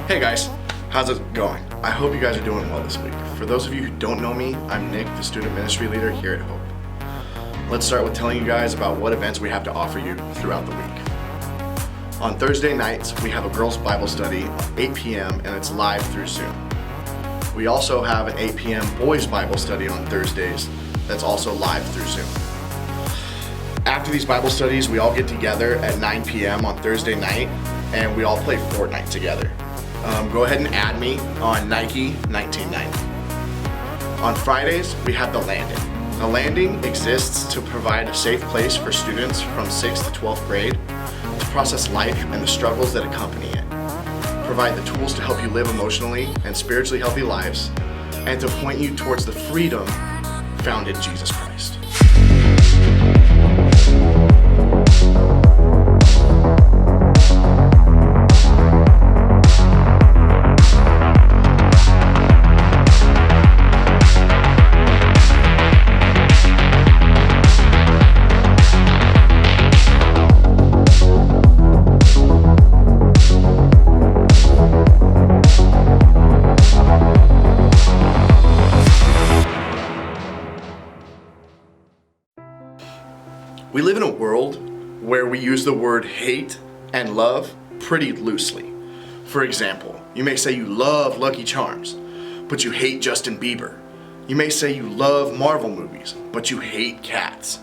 Hey guys, how's it going? I hope you guys are doing well this week. For those of you who don't know me, I'm Nick, the student ministry leader here at Hope. Let's start with telling you guys about what events we have to offer you throughout the week. On Thursday nights, we have a girls' Bible study at 8 p.m. and it's live through Zoom. We also have an 8 p.m. boys' Bible study on Thursdays that's also live through Zoom. After these Bible studies, we all get together at 9 p.m. on Thursday night and we all play Fortnite together. Go ahead and add me on Nike 1990. On Fridays, we have The Landing. The Landing exists to provide a safe place for students from 6th to 12th grade to process life and the struggles that accompany it, provide the tools to help you live emotionally and spiritually healthy lives, and to point you towards the freedom found in Jesus Christ. We live in a world where we use the word hate and love pretty loosely. For example, you may say you love Lucky Charms, but you hate Justin Bieber. You may say you love Marvel movies, but you hate cats.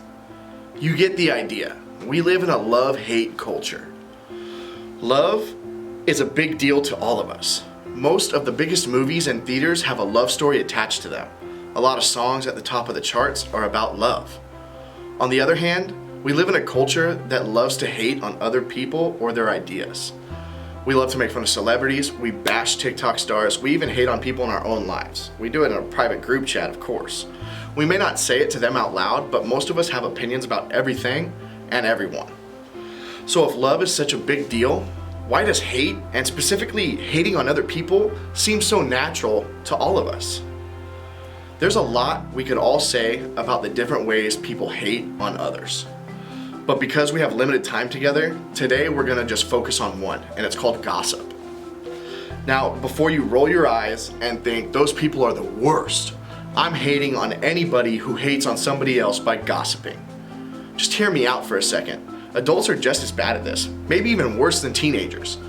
You get the idea. We live in a love-hate culture. Love is a big deal to all of us. Most of the biggest movies and theaters have a love story attached to them. A lot of songs at the top of the charts are about love. On the other hand, we live in a culture that loves to hate on other people or their ideas. We love to make fun of celebrities, we bash TikTok stars, we even hate on people in our own lives. We do it in a private group chat, of course. We may not say it to them out loud, but most of us have opinions about everything and everyone. So if love is such a big deal, why does hate, and specifically hating on other people, seem so natural to all of us? There's a lot we could all say about the different ways people hate on others. But because we have limited time together, today we're gonna just focus on one, and it's called gossip. Now, before you roll your eyes and think those people are the worst, I'm hating on anybody who hates on somebody else by gossiping. Just hear me out for a second. Adults are just as bad at this, maybe even worse than teenagers.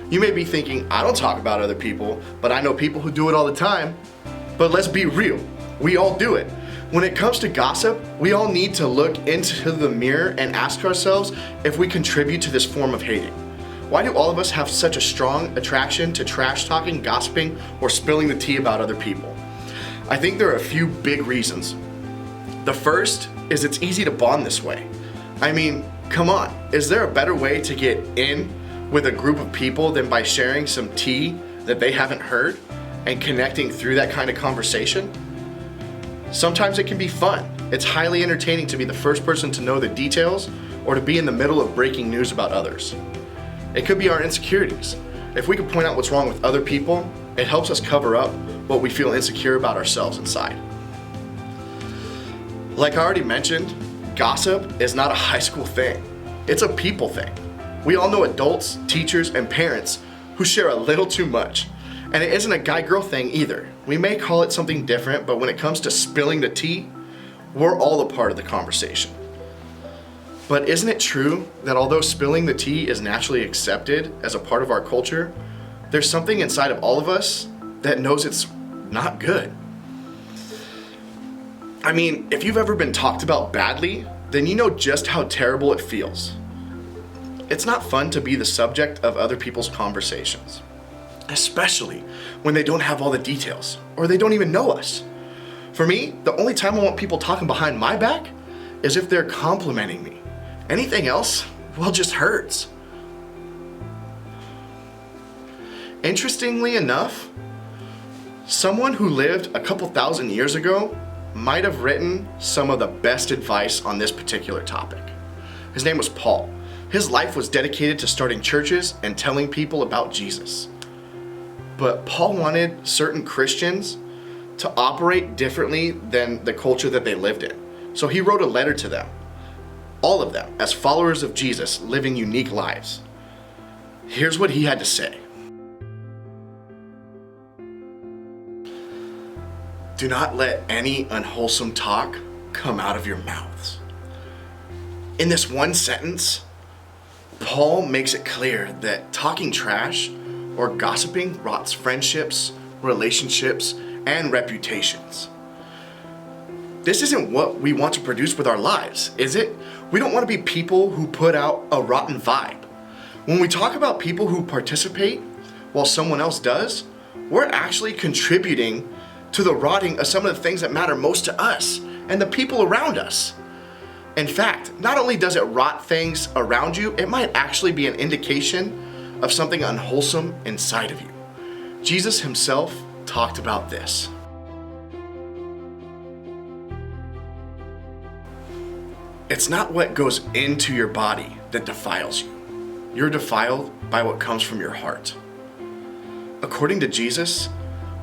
You may be thinking, I don't talk about other people, but I know people who do it all the time. But let's be real, we all do it. When it comes to gossip, we all need to look into the mirror and ask ourselves if we contribute to this form of hating. Why do all of us have such a strong attraction to trash talking, gossiping, or spilling the tea about other people? I think there are a few big reasons. The first is it's easy to bond this way. I mean, come on, is there a better way to get in with a group of people than by sharing some tea that they haven't heard and connecting through that kind of conversation? Sometimes it can be fun. It's highly entertaining to be the first person to know the details or to be in the middle of breaking news about others. It could be our insecurities. If we could point out what's wrong with other people, it helps us cover up what we feel insecure about ourselves inside. Like I already mentioned, gossip is not a high school thing. It's a people thing. We all know adults, teachers, and parents who share a little too much. And it isn't a guy-girl thing either. We may call it something different, but when it comes to spilling the tea, we're all a part of the conversation. But isn't it true that although spilling the tea is naturally accepted as a part of our culture, there's something inside of all of us that knows it's not good? I mean, if you've ever been talked about badly, then you know just how terrible it feels. It's not fun to be the subject of other people's conversations, especially when they don't have all the details or they don't even know us. For me, the only time I want people talking behind my back is if they're complimenting me. Anything else, well, just hurts. Interestingly enough, someone who lived a couple thousand years ago might have written some of the best advice on this particular topic. His name was Paul. His life was dedicated to starting churches and telling people about Jesus. But Paul wanted certain Christians to operate differently than the culture that they lived in. So he wrote a letter to them, all of them, as followers of Jesus living unique lives. Here's what he had to say. Do not let any unwholesome talk come out of your mouths. In this one sentence, Paul makes it clear that talking trash or gossiping rots friendships, relationships, and reputations. This isn't what we want to produce with our lives, is it? We don't want to be people who put out a rotten vibe. When we talk about people who participate while someone else does, we're actually contributing to the rotting of some of the things that matter most to us and the people around us. In fact, not only does it rot things around you, it might actually be an indication of something unwholesome inside of you. Jesus himself talked about this. It's not what goes into your body that defiles you. You're defiled by what comes from your heart. According to Jesus,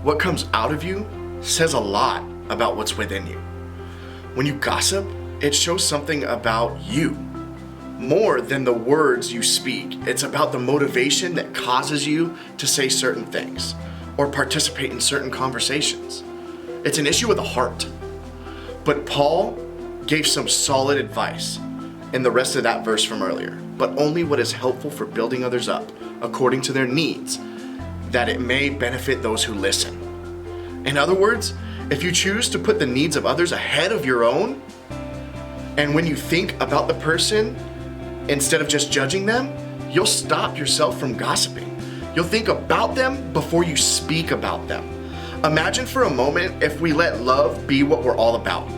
what comes out of you says a lot about what's within you. When you gossip, it shows something about you. More than the words you speak, it's about the motivation that causes you to say certain things or participate in certain conversations. It's an issue with the heart. But Paul gave some solid advice in the rest of that verse from earlier, but only what is helpful for building others up according to their needs, that it may benefit those who listen. In other words, if you choose to put the needs of others ahead of your own, and when you think about the person instead of just judging them, you'll stop yourself from gossiping. You'll think about them before you speak about them. Imagine for a moment if we let love be what we're all about.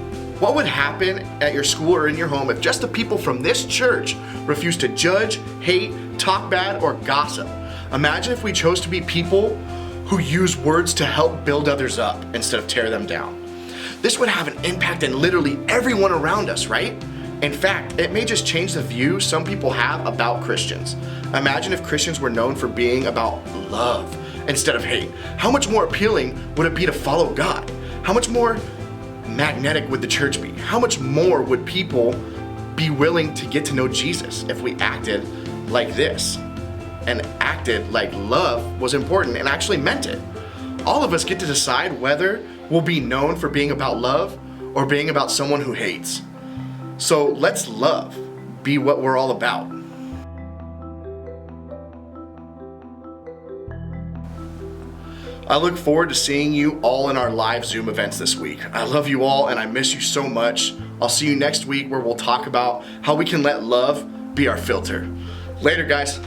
What would happen at your school or in your home if just the people from this church refused to judge, hate, talk bad, or gossip? Imagine if we chose to be people who use words to help build others up instead of tear them down. This would have an impact on literally everyone around us, right? In fact, it may just change the view some people have about Christians. Imagine if Christians were known for being about love instead of hate. How much more appealing would it be to follow God? How much more magnetic would the church be? How much more would people be willing to get to know Jesus if we acted like this and acted like love was important and actually meant it? All of us get to decide whether we'll be known for being about love or being about someone who hates. So let's love be what we're all about. I look forward to seeing you all in our live Zoom events this week. I love you all and I miss you so much. I'll see you next week where we'll talk about how we can let love be our filter. Later, guys.